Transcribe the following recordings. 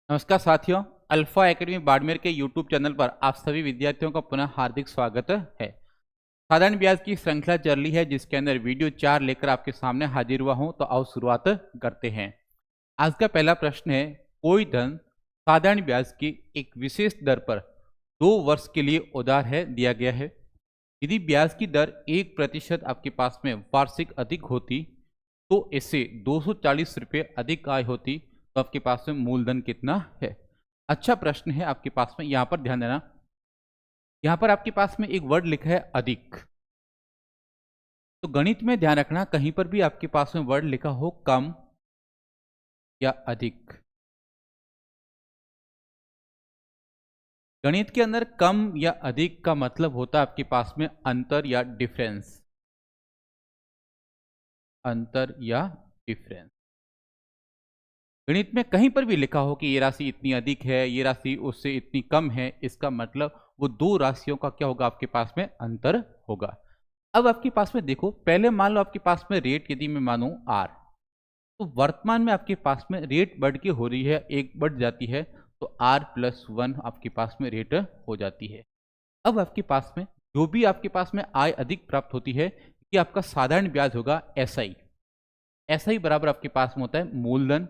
नमस्कार साथियों, alpha academy Barmer के यूट्यूब चैनल पर आप सभी विद्यार्थियों का पुनः हार्दिक स्वागत है। साधारण ब्याज की श्रृंखला चल रही है जिसके अंदर वीडियो 4 लेकर आपके सामने हाजिर हुआ हूं। तो आओ शुरुआत करते हैं। आज का पहला प्रश्न है, कोई धन साधारण ब्याज की एक विशेष दर पर 2 वर्ष के लिए उधार है दिया गया है। यदि ब्याज की दर 1% आपके पास में वार्षिक अधिक होती तो इससे 240 रुपये अधिक आय होती, तो आपके पास में मूलधन कितना है। अच्छा प्रश्न है आपके पास में। यहां पर ध्यान देना, यहां पर आपके पास में एक वर्ड लिखा है अधिक। तो गणित में ध्यान रखना, कहीं पर भी आपके पास में वर्ड लिखा हो कम या अधिक। गणित के अंदर कम या अधिक का मतलब होता है आपके पास में अंतर या डिफरेंस। अंतर या डिफरेंस गणित में कहीं पर भी लिखा हो कि ये राशि इतनी अधिक है, ये राशि उससे इतनी कम है, इसका मतलब वो दो राशियों का क्या होगा, आपके पास में अंतर होगा। अब आपके पास में देखो, पहले मान लो आपके पास में रेट यदि मैं मानूं आर, तो वर्तमान में आपके पास में रेट बढ़ के हो रही है, एक बढ़ जाती है, तो R+1 आपके पास में रेट हो जाती है। अब आपके पास में जो भी आपके पास में आय अधिक प्राप्त होती है, कि आपका साधारण ब्याज होगा SI। SI बराबर आपके पास में होता है मूलधन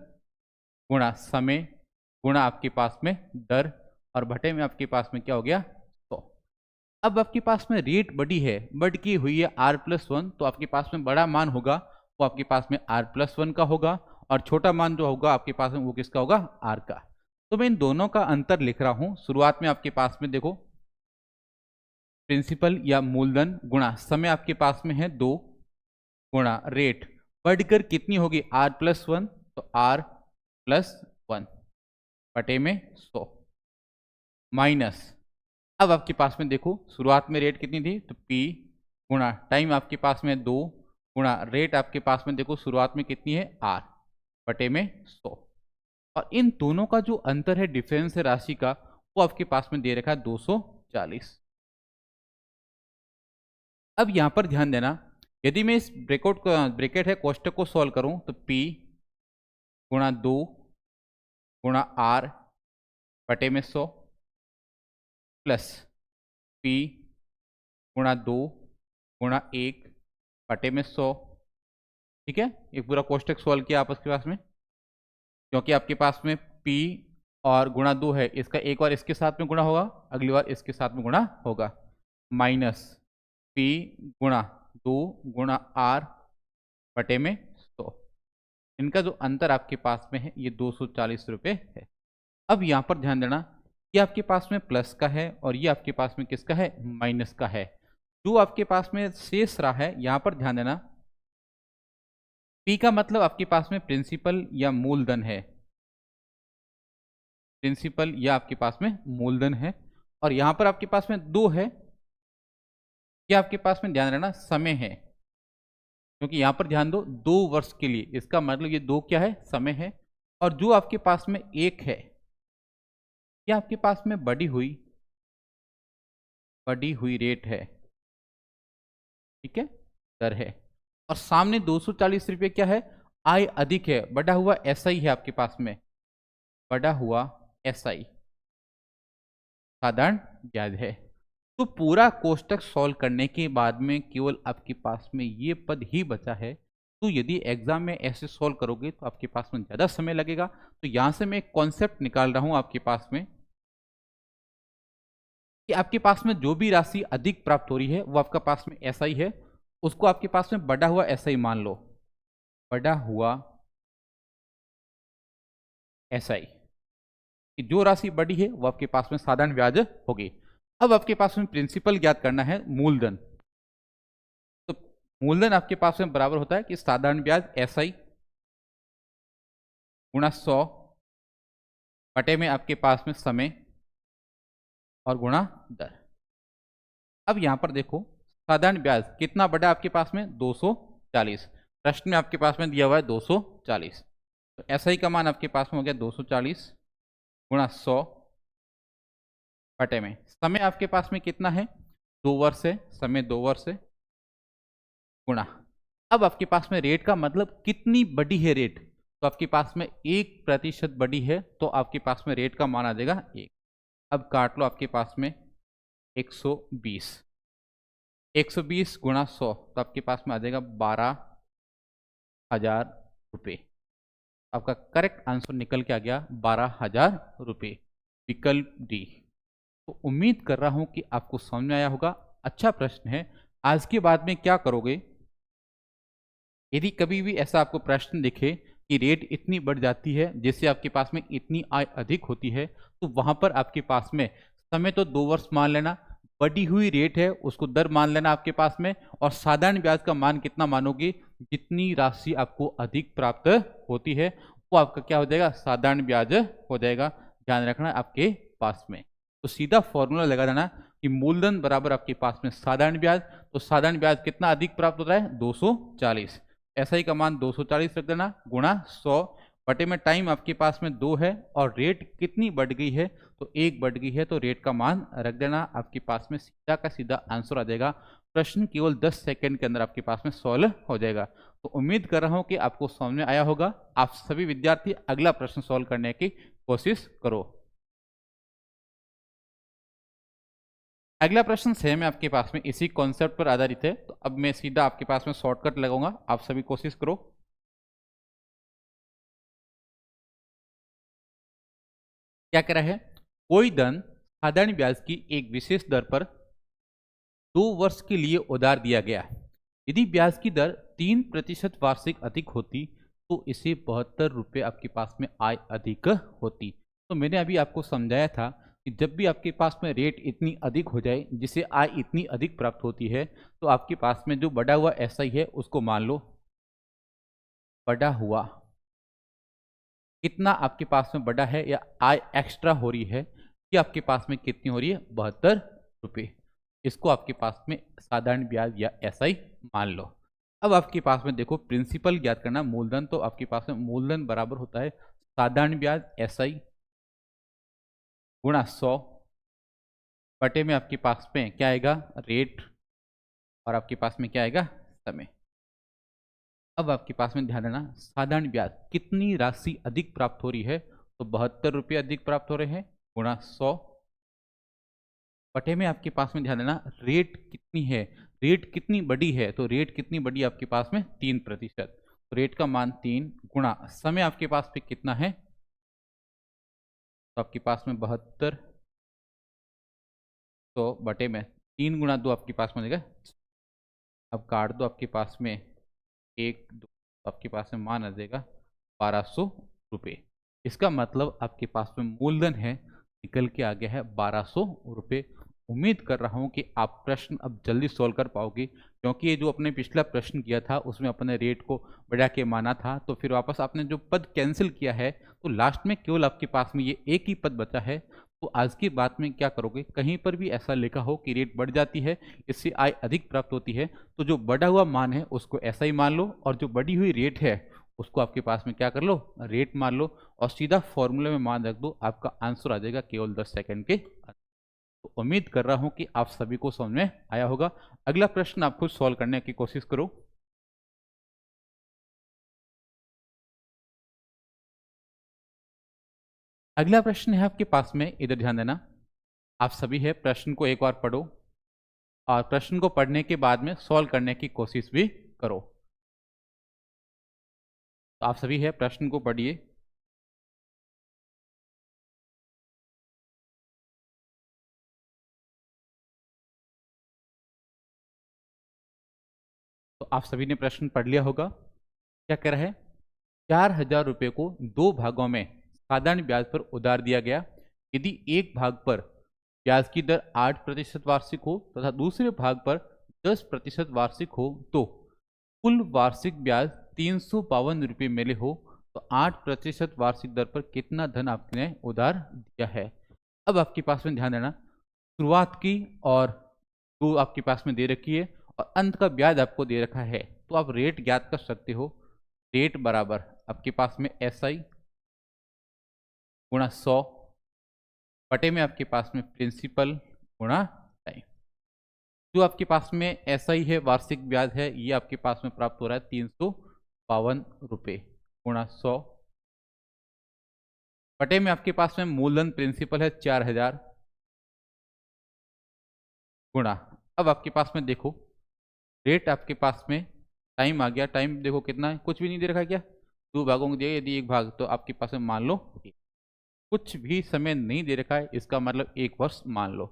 गुणा समय गुणा आपके पास में दर, और बटे में आपके पास में क्या हो गया 100। अब आपके पास में रेट बड़ी है, बढ़ की हुई है R+1, तो आपके पास में बड़ा मान होगा वो आपके पास में R+1 का होगा, और छोटा मान जो होगा आपके पास में वो किसका होगा, R का। तो मैं इन दोनों का अंतर लिख रहा हूं। शुरुआत में आपके पास में देखो, प्रिंसिपल या मूलधन गुणा समय आपके पास में है 2 गुणा रेट बढ़कर कितनी होगी R+1, तो R+1 बटे में 100 माइनस, अब आपके पास में देखो शुरुआत में रेट कितनी थी, तो P गुणा टाइम आपके पास में 2 गुणा रेट आपके पास में देखो शुरुआत में कितनी है R बटे में 100, और इन दोनों का जो अंतर है, डिफरेंस है राशि का, वो आपके पास में दे रखा है 240। अब यहां पर ध्यान देना, यदि मैं इस ब्रैकेट है कोष्टक को सॉल्व करूं, तो P गुणा 2 गुणा R बटे में 100 प्लस P गुणा 2 गुणा 1 बटे में 100। ठीक है, एक पूरा कोष्टक सॉल्व किया आपस के पास में, क्योंकि आपके पास में P और गुणा 2 है, इसका एक बार इसके साथ में गुणा होगा, अगली बार इसके साथ में गुणा होगा, माइनस P गुणा 2 गुणा R बटे में 100। इनका जो अंतर आपके पास में है ये 240 रुपये है। अब यहाँ पर ध्यान देना, ये आपके पास में प्लस का है और ये आपके पास में किसका है, माइनस का है। जो आपके पास में शेष रहा है, यहाँ पर ध्यान देना, P का मतलब आपके पास में प्रिंसिपल या मूलधन है, प्रिंसिपल या आपके पास में मूलधन है, और यहाँ पर आपके पास में 2 है, ये आपके पास में ध्यान रखना समय है, क्योंकि यहां पर ध्यान दो 2 वर्ष के लिए, इसका मतलब ये 2 क्या है, समय है। और जो आपके पास में 1 है, ये आपके पास में बढ़ी हुई रेट है, ठीक है, दर है, और सामने 240 रुपये क्या है, आय अधिक है, बढ़ा हुआ SI है आपके पास में, बढ़ा हुआ SI साधारण ब्याज है। तो पूरा कोष्टक सॉल्व करने के बाद में केवल आपके पास में ये पद ही बचा है। तो यदि एग्जाम में ऐसे सॉल्व करोगे तो आपके पास में ज़्यादा समय लगेगा। तो यहाँ से मैं एक कॉन्सेप्ट निकाल रहा हूँ आपके पास में, कि आपके पास में जो भी राशि अधिक प्राप्त हो रही है वो आपका पास में SI है, उसको आपके पास में बढ़ा हुआ SI मान लो, बढ़ा हुआ SI, कि जो राशि बढ़ी है वो आपके पास में साधारण ब्याज होगी। अब आपके पास में प्रिंसिपल ज्ञात करना है, मूलधन। तो मूलधन आपके पास में बराबर होता है कि साधारण ब्याज SI गुणा 100 बटे में आपके पास में समय और गुणा दर। अब यहां पर देखो, साधारण ब्याज कितना बढ़ा आपके पास में, 240। प्रश्न में आपके पास में दिया हुआ है 240, तो SI का मान आपके पास में हो गया 240 गुणा 100 बटे में समय आपके पास में कितना है, 2 वर्ष है, समय 2 वर्ष है, गुणा अब आपके पास में रेट का मतलब कितनी बड़ी है रेट, तो आपके पास में 1% बढ़ी है तो आपके पास में रेट का मान आ जाएगा 1। अब काट लो आपके पास में 120, 120 गुणा 100 तो आपके पास में आ जाएगा 12,000 रुपये। आपका करेक्ट आंसर निकल के आ गया 12,000 रुपये, विकल्प डी। तो उम्मीद कर रहा हूं कि आपको समझ में आया होगा। अच्छा प्रश्न है। आज के बाद में क्या करोगे, यदि कभी भी ऐसा आपको प्रश्न दिखे कि रेट इतनी बढ़ जाती है जिससे आपके पास में इतनी आय अधिक होती है, तो वहां पर आपके पास में समय तो 2 वर्ष मान लेना, बढ़ी हुई रेट है उसको दर मान लेना आपके पास में, और साधारण ब्याज का मान कितना मानोगे, जितनी राशि आपको अधिक प्राप्त होती है वो आपका क्या हो जाएगा, साधारण ब्याज हो जाएगा। ध्यान रखना आपके पास में। तो सीधा फॉर्मूला लगा देना कि मूलधन बराबर आपके पास में साधारण ब्याज। तो साधारण ब्याज कितना अधिक प्राप्त होता है, 240। ऐसा ही का मान 240 रख देना गुणा 100 बटे में टाइम आपके पास में 2 है और रेट कितनी बढ़ गई है, तो 1 बढ़ गई है, तो रेट का मान रख देना। आपके पास में सीधा का सीधा आंसर आ जाएगा। प्रश्न केवल 10 सेकंड के अंदर आपके पास में सॉल्व हो जाएगा। तो उम्मीद कर रहा हूं कि आपको समझ में आया होगा। आप सभी विद्यार्थी अगला प्रश्न सॉल्व करने की कोशिश करो। अगला प्रश्न सेम है आपके पास में, इसी कॉन्सेप्ट पर आधारित है। तो अब मैं सीधा आपके पास में शॉर्टकट लगाऊंगा, आप सभी कोशिश करो। क्या कह रहा है, कोई धन साधारण ब्याज की एक विशेष दर पर 2 वर्ष के लिए उधार दिया गया। यदि ब्याज की दर 3% वार्षिक अधिक होती तो इसे 72 रुपये आपके पास में आय अधिक होती। तो मैंने अभी आपको समझाया था कि जब भी आपके पास में रेट इतनी अधिक हो जाए जिसे आय इतनी अधिक प्राप्त होती है, तो आपके पास में जो बढ़ा हुआ एसआई है उसको मान लो बढ़ा हुआ। कितना आपके पास में बढ़ा है या आय एक्स्ट्रा हो रही है, ये आपके पास में कितनी हो रही है, 72 रुपये। इसको आपके पास में साधारण ब्याज या एसआई मान लो। अब आपके पास में देखो प्रिंसिपल ज्ञात करना मूलधन, तो आपके पास में मूलधन बराबर होता है साधारण ब्याज एसआई गुणा 100 बटे में आपके पास में क्या आएगा, रेट, और आपके पास में क्या आएगा, समय। अब आपके पास में ध्यान देना साधारण ब्याज कितनी राशि अधिक प्राप्त हो रही है, तो 72 रुपये अधिक प्राप्त हो रहे हैं गुणा 100 बटे में आपके पास में ध्यान देना रेट कितनी है, रेट कितनी बड़ी है, तो रेट कितनी बड़ी आपके पास में 3%, तो रेट का मान 3 गुणा समय आपके पास में कितना है, तो आपके पास में 72 तो बटे में 3 गुणा 2 आपके पास में देगा। अब काट दो आपके पास में 1 2, तो आपके पास में मान आ जाएगा 1200 रुपये। इसका मतलब आपके पास में मूलधन है निकल के आ गया है 1200 रुपये। उम्मीद कर रहा हूं कि आप प्रश्न अब जल्दी सोल्व कर पाओगे, क्योंकि ये जो अपने पिछला प्रश्न किया था उसमें अपने रेट को बढ़ा के माना था, तो फिर वापस आपने जो पद कैंसिल किया है तो लास्ट में केवल आपके पास में ये एक ही पद बचा है। तो आज की बात में क्या करोगे, कहीं पर भी ऐसा लिखा हो कि रेट बढ़ जाती है इससे आय अधिक प्राप्त होती है, तो जो बढ़ा हुआ मान है उसको ऐसा ही मान लो, और जो बढ़ी हुई रेट है उसको आपके पास में क्या कर लो, रेट मान लो, और सीधा फॉर्मूले में मान रख दो। आपका आंसर आ जाएगा केवल 10 सेकंड के। तो उम्मीद कर रहा हूं कि आप सभी को समझ में आया होगा। अगला प्रश्न आप खुद सॉल्व करने की कोशिश करो। अगला प्रश्न है आपके पास में, इधर ध्यान देना। आप सभी है प्रश्न को एक बार पढ़ो और प्रश्न को पढ़ने के बाद में सॉल्व करने की कोशिश भी करो। तो आप सभी है प्रश्न को पढ़िए। तो आप सभी ने प्रश्न पढ़ लिया होगा। क्या कह रहा है, 4,000 रुपये को 2 भागों में साधारण ब्याज पर उधार दिया गया। यदि एक भाग पर ब्याज की दर 8% वार्षिक हो तथा दूसरे भाग पर 10% वार्षिक हो, तो कुल वार्षिक ब्याज 352 रुपये मिले हो, तो 8% वार्षिक दर पर कितना धन आपने उधार दिया है। अब आपके पास में ध्यान देना शुरुआत की और तो आपके पास में दे रखी है और अंत का ब्याज आपको दे रखा है, तो आप रेट ज्ञात कर सकते हो। रेट बराबर आपके पास में एसआई गुणा 100 बटे में आपके पास में प्रिंसिपल गुणा टाइम। जो आपके पास में एसआई है वार्षिक ब्याज है, ये आपके पास में प्राप्त हो रहा है 352 रुपये गुणा 100 बटे में आपके पास में मूलधन प्रिंसिपल है 4000 गुणा, अब आपके पास में देखो रेट आपके पास में टाइम आ गया, टाइम देखो कितना है, कुछ भी नहीं दे रखा है क्या, 2 भागों को दिया, यदि 1 भाग तो आपके पास में मान लो कुछ भी समय नहीं दे रखा है, इसका मतलब 1 वर्ष मान लो।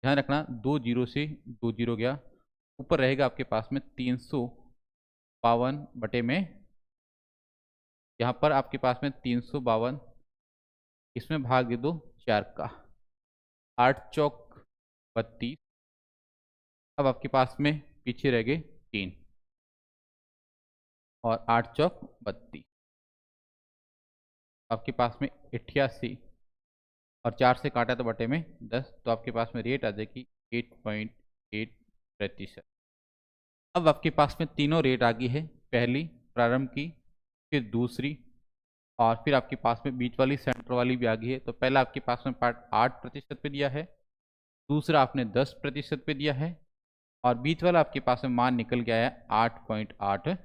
ध्यान रखना 2 जीरो से 2 जीरो गया, ऊपर रहेगा आपके पास में 352 बटे में, यहाँ पर आपके पास में 352, इसमें भाग दे दो 4 का, 8 चौक 32, अब आपके पास में पीछे रह गए 3 और 8 चौक 32, आपके पास में 88 और 4 से काटा तो बटे में 10, तो आपके पास में रेट आ जाएगी 8.8%। अब आपके पास में तीनों रेट आ गई है, पहली प्रारंभ की, फिर दूसरी और फिर आपके पास में बीच वाली सेंटर वाली भी आ गई है। तो पहला आपके पास में पार्ट 8% पे दिया है, दूसरा आपने 10% पे दिया है और बीच वाला आपके पास में मान निकल गया है 8.8।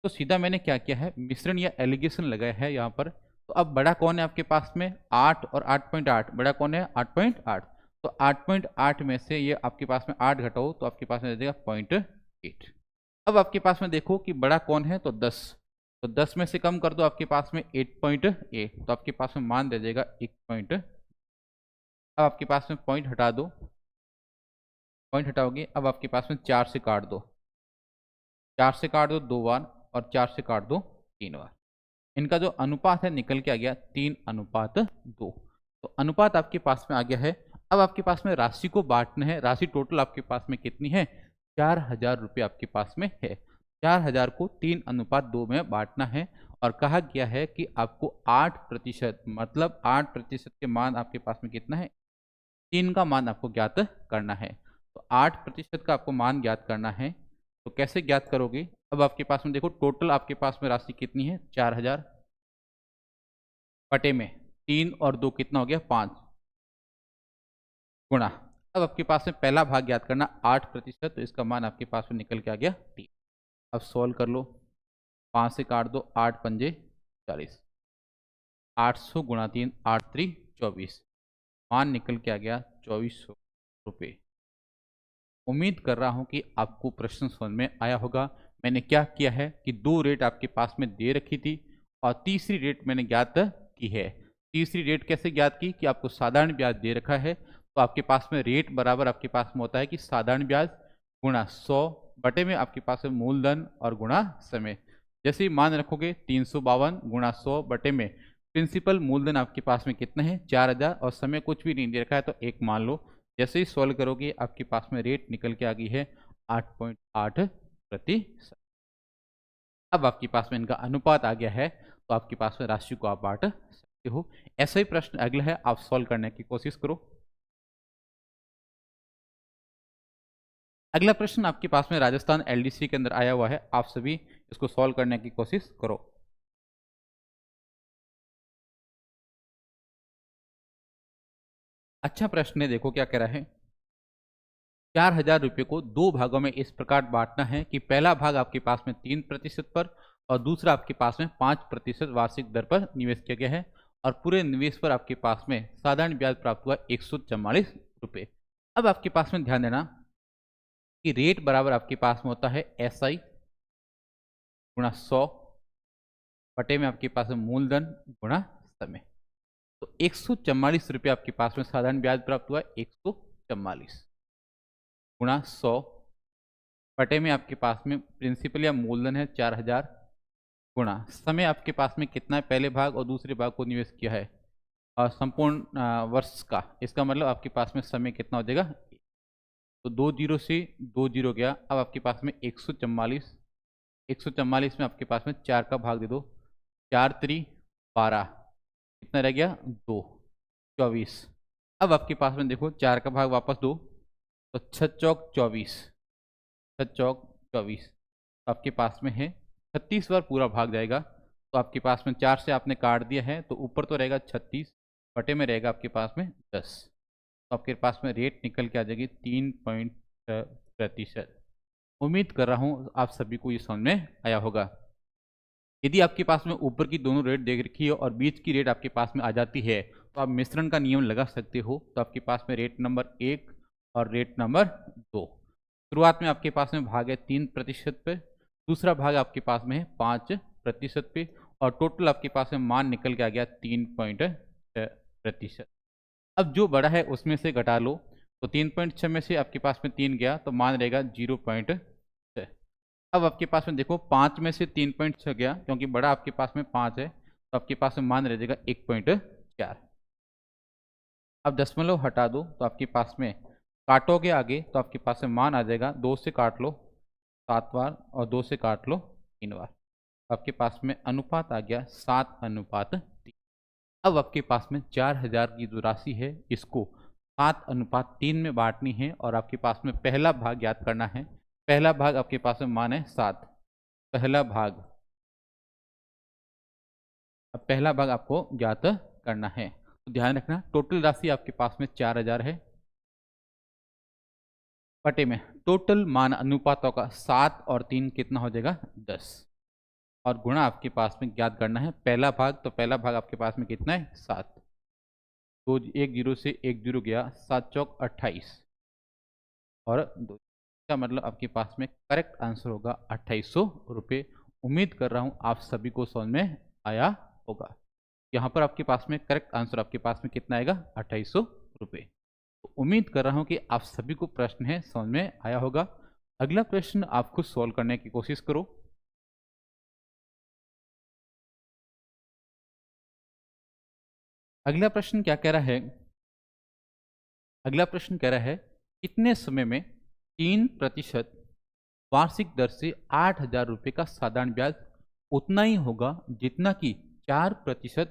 तो सीधा मैंने क्या किया है, मिश्रण या एलिगेशन लगाया है यहाँ पर। तो अब बड़ा कौन है आपके पास में, 8 और 8.8, बड़ा कौन है 8.8, तो 8.8 में से ये आपके पास में 8 घटाओ तो आपके पास में रह जाएगा 0.8। अब आपके पास में देखो कि बड़ा कौन है तो 10, तो 10 में से कम कर दो आपके पास में 8.8, तो आपके पास में मान रह जाएगा 1 पॉइंट। अब आपके पास में पॉइंट हटा दो, पॉइंट हटाओगे, अब आपके पास में 4 से काट दो, 4 से काट दो 2 बार और 4 से काट दो 3 बार, इनका जो अनुपात है निकल के आ गया 3:2। तो अनुपात आपके पास में आ गया है। अब आपके पास में राशि को बांटना है, राशि टोटल आपके पास में कितनी है, 4000 रुपये आपके पास में है। 4000 को 3:2 में बांटना है और कहा गया है कि आपको 8%, मतलब 8% के मान आपके पास में कितना है, 3 का मान आपको ज्ञात करना है। तो 8% का आपको मान ज्ञात करना है, तो कैसे ज्ञात करोगे। अब आपके पास में देखो टोटल आपके पास में राशि कितनी है 4000 बटे में 3 और 2 कितना हो गया 5 गुणा, अब आपके पास में पहला भाग ज्ञात करना 8%, तो इसका मान आपके पास में निकल के आ गया 3। अब सॉल्व कर लो, 5 से काट दो, 8 पंजे 40, 800 गुणा 3, 8 3 24, मान निकल के आ गया 2400 रुपये। उम्मीद कर रहा हूं कि आपको प्रश्न समझ में आया होगा। मैंने क्या किया है कि 2 रेट आपके पास में दे रखी थी और तीसरी रेट मैंने ज्ञात की है। तीसरी रेट कैसे ज्ञात की कि आपको साधारण ब्याज दे रखा है, तो आपके पास में रेट बराबर आपके पास में होता है कि साधारण ब्याज गुणा 100 बटे में आपके पास में मूलधन और गुणा समय। जैसे ही मान रखोगे 352 गुणा 100 बटे में प्रिंसिपल मूलधन आपके पास में कितना है 4000 और समय कुछ भी नहीं दे रखा है तो 1 मान लो। जैसे ही सॉल्व करोगे आपके पास में रेट निकल के आ गई है 8.8%। अब आपके पास में इनका अनुपात आ गया है, तो आपके पास में राशि को आप बांट सकते हो। ऐसा ही प्रश्न अगला है, आप सॉल्व करने की कोशिश करो। अगला प्रश्न आपके पास में राजस्थान एलडीसी के अंदर आया हुआ है, आप सभी इसको सॉल्व करने की कोशिश करो। अच्छा प्रश्न है, देखो क्या कह रहा है। 4000 रुपये को 2 भागों में इस प्रकार बांटना है कि पहला भाग आपके पास में 3% पर और दूसरा आपके पास में 5% वार्षिक दर पर निवेश किया गया है और पूरे निवेश पर आपके पास में साधारण ब्याज प्राप्त हुआ 144 रुपये। अब आपके पास में ध्यान देना कि रेट बराबर आपके पास में होता है SI गुणा 100 बटे में आपके पास में मूलधन गुणा समय। तो 144 रुपये आपके पास में साधारण ब्याज प्राप्त हुआ 144 गुणा 100 बटे में आपके पास में प्रिंसिपल या मूलधन है 4000 गुणा समय आपके पास में कितना है, पहले भाग और दूसरे भाग को निवेश किया है और संपूर्ण वर्ष का, इसका मतलब आपके पास में समय कितना हो जाएगा। तो 2 जीरो से 2 जीरो गया, अब आपके पास में 144, 144 में आपके पास में 4 का भाग दे दो, 4 3 12, कितना रह गया 2 24। अब आपके पास में देखो 4 का भाग वापस दो, तो 6 चौक 24, 6 चौक 24 आपके पास में है 36 बार पूरा भाग जाएगा। तो आपके पास में 4 से आपने काट दिया है, तो ऊपर तो रहेगा 36 बटे में रहेगा आपके पास में 10, तो आपके पास में रेट निकल के आ जाएगी 3% उम्मीद कर रहा हूँ आप सभी को ये समझ में आया होगा। यदि आपके पास में ऊपर की दोनों रेट देख रखी है और बीच की रेट आपके पास में आ जाती है तो आप मिश्रण का नियम लगा सकते हो। तो आपके पास में रेट नंबर 1 और रेट नंबर 2। शुरुआत में आपके पास में भाग है 3% पे, दूसरा भाग आपके पास में है 5% पे, और टोटल आपके पास में मान निकल के आ गया 3.6%। अब जो बड़ा है उसमें से घटा लो, तो 3.6 में से आपके पास में 3 गया तो मान रहेगा 0.6। अब आपके पास में देखो 5 में से 3.6 गया, क्योंकि बड़ा आपके पास में 5 है तो आपके पास में मान रह जाएगा 1.4। अब दशमलव हटा दो तो आपके पास में काटोगे आगे तो आपके पास में मान आ जाएगा, 2 से काट लो 7 बार और 2 से काट लो 3 बार, आपके पास में अनुपात आ गया 7:3। अब आपके पास में 4000 की जो राशि है इसको 7:3 में बांटनी है और आपके पास में पहला भाग याद करना है। पहला भाग आपके पास में मान है 7, पहला भाग, अब पहला भाग आपको ज्ञात करना है। तो ध्यान रखना टोटल राशि आपके पास में 4000 है, बटे में टोटल मान अनुपातों का 7 और 3 कितना हो जाएगा 10, और गुणा आपके पास में ज्ञात करना है पहला भाग। तो पहला भाग आपके पास में कितना है 7, दो 1 जीरो से 1 जीरो गया, 7 चौक 28 और 2, इसका मतलब आपके पास में करेक्ट आंसर होगा 2800 रुपये। उम्मीद कर रहा हूँ आप सभी को समझ में आया होगा। यहाँ पर आपके पास में करेक्ट आंसर आपके पास में कितना आएगा 2800 रुपये। तो उम्मीद कर रहा हूँ कि आप सभी को प्रश्न है समझ में आया होगा। अगला प्रश्न आप खुद सॉल्व करने की कोशिश करो। अगला प्रश्न क्या कह रहा है, अगला प्रश्न कह रहा है कितने समय में 3% वार्षिक दर से 8000 रुपये का साधारण ब्याज उतना ही होगा जितना कि 4%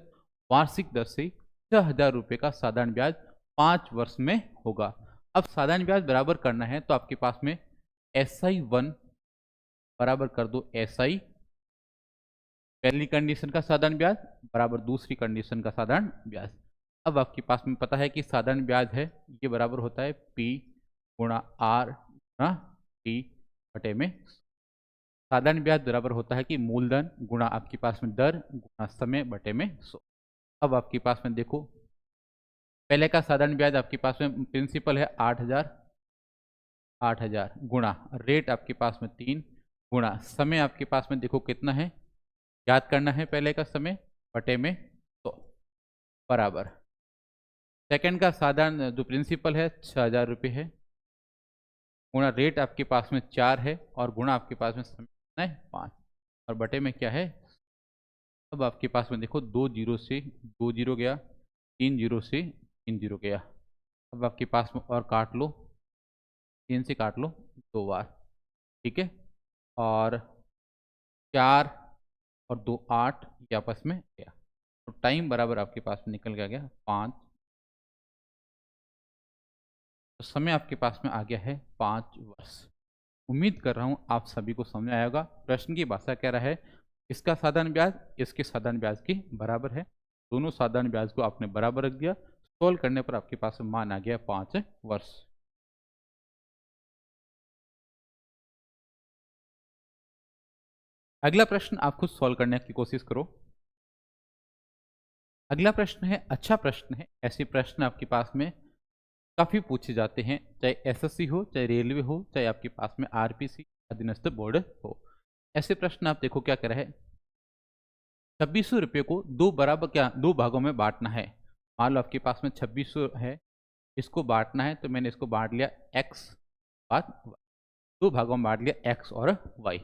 वार्षिक दर से 6000 रुपये का साधारण ब्याज 5 वर्ष में होगा। अब साधारण ब्याज बराबर करना है तो आपके पास में SI1 बराबर कर दो SI पहली कंडीशन का साधारण ब्याज बराबर दूसरी कंडीशन का साधारण ब्याज। अब आपके पास में पता है कि साधारण ब्याज है ये बराबर होता है P गुणा R गुणा T बटे में। साधारण ब्याज बराबर होता है कि मूलधन गुणा आपके पास में दर गुणा समय बटे में 100। अब आपके पास में देखो पहले का साधारण ब्याज आपके पास में प्रिंसिपल है 8000 गुणा रेट आपके पास में 3 गुणा समय आपके पास में देखो कितना है, याद करना है पहले का समय बटे में 100 बराबर सेकंड का साधारण जो प्रिंसिपल है 6000 रुपये है गुणा रेट आपके पास में 4 है और गुणा आपके पास में समय कितना है 5 और बटे में क्या है। अब आपके पास में देखो 2 जीरो से 2 जीरो गया, 3 जीरो से 3 जीरो गया। अब आपके पास में और काट लो, 3 से काट लो 2 बार, ठीक है, और 4 और 2 8 ये आपस में गया। तो टाइम बराबर आपके पास में निकल गया 5, तो समय आपके पास में आ गया है 5 वर्ष। उम्मीद कर रहा हूँ आप सभी को समझ में आएगा। प्रश्न की भाषा कह रहा है इसका साधारण ब्याज इसके साधारण ब्याज के बराबर है, दोनों साधारण ब्याज को आपने बराबर रख दिया। सोल्व करने पर आपके पास मान आ गया 5 वर्ष। अगला प्रश्न आप खुद सॉल्व करने की कोशिश करो। अगला प्रश्न है अच्छा प्रश्न है, ऐसे प्रश्न आपके पास में काफ़ी पूछे जाते हैं, चाहे एसएससी हो, चाहे रेलवे हो, चाहे आपके पास में आरपीसी अधीनस्थ बोर्ड हो। ऐसे प्रश्न आप देखो क्या कर रहे हैं, 2600 रुपये को दो भागों में बांटना है। मान लो आपके पास में 2600 है, इसको बांटना है तो मैंने इसको बांट लिया x बात y, दो भागों में बांट लिया x और y,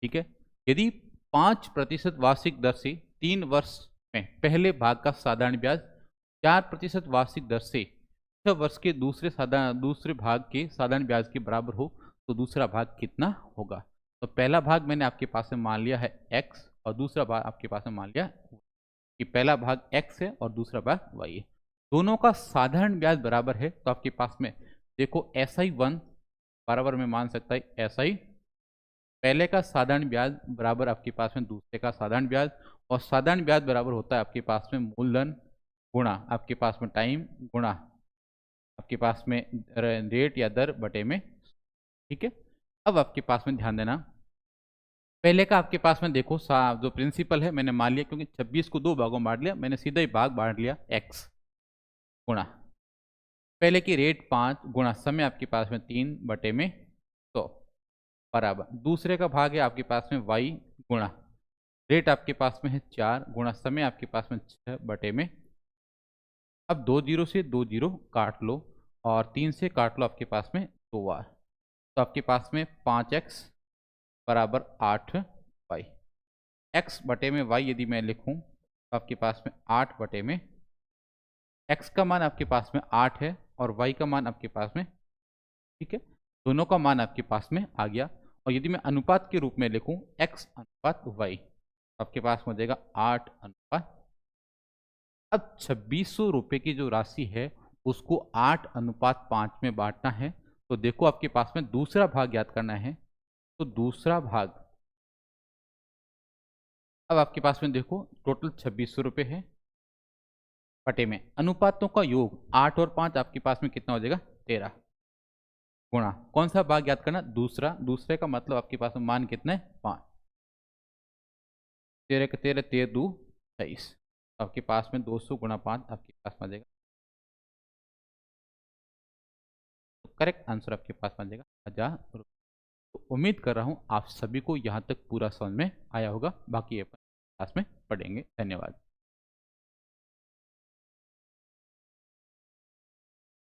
ठीक है। यदि 5% वार्षिक दर से 3 वर्ष में पहले भाग का साधारण ब्याज 4% वार्षिक दर से 6 वर्ष के दूसरे भाग के साधारण ब्याज के बराबर हो तो दूसरा भाग कितना होगा। तो पहला भाग मैंने आपके पास में मान लिया है x और दूसरा भाग आपके पास में मान लिया कि पहला भाग x है और दूसरा भाग y है। दोनों का साधारण ब्याज बराबर है तो आपके पास में देखो SI1 बराबर में मान सकता है SI पहले का साधारण ब्याज बराबर आपके पास में दूसरे का साधारण ब्याज, और साधारण ब्याज बराबर होता है आपके पास में मूलधन गुणा आपके पास में टाइम गुणा आपके पास में रेट या दर बटे में, ठीक है। अब आपके पास में ध्यान देना पहले का आपके पास में देखो जो प्रिंसिपल है मैंने मान लिया, क्योंकि 26 को 2 भागों में बांट लिया, मैंने सीधा ही भाग बांट लिया x गुणा पहले की रेट 5 गुणा समय आपके पास में 3/100 बराबर दूसरे का भाग है आपके पास में y गुणा रेट आपके पास में है 4 गुणा समय आपके पास में 6/। अब 2 जीरो से 2 जीरो काट लो और 3 से काट लो आपके पास में 2 बार, तो आपके पास में 5x बराबर 8y। x बटे में y यदि मैं लिखूं तो आपके पास में 8 बटे में x का मान आपके पास में 8 है और y का मान आपके पास में, ठीक है, दोनों का मान आपके पास में आ गया। और यदि मैं अनुपात के रूप में लिखूं x अनुपात y तो आपके पास हो जाएगा 8 अनुपात। अब 2600 रुपये की जो राशि है उसको 8:5 में बांटना है, तो देखो आपके पास में दूसरा भाग याद करना है। तो दूसरा भाग अब आपके पास में देखो टोटल 2600 रुपये है, बटे में अनुपातों का योग 8 और 5 आपके पास में कितना हो जाएगा 13 गुणा कौन सा भाग याद करना दूसरा, दूसरे का मतलब आपके पास में मान कितना है 5, 13 के 13 13 2 23, आपके पास में 200 गुणा 5 आपके पास में आ जाएगा, तो करेक्ट आंसर आपके पास में आ जाएगा 1000 रुपये। तो उम्मीद कर रहा हूँ आप सभी को यहाँ तक पूरा समझ में आया होगा, बाकी ये क्लास में पढ़ेंगे। धन्यवाद।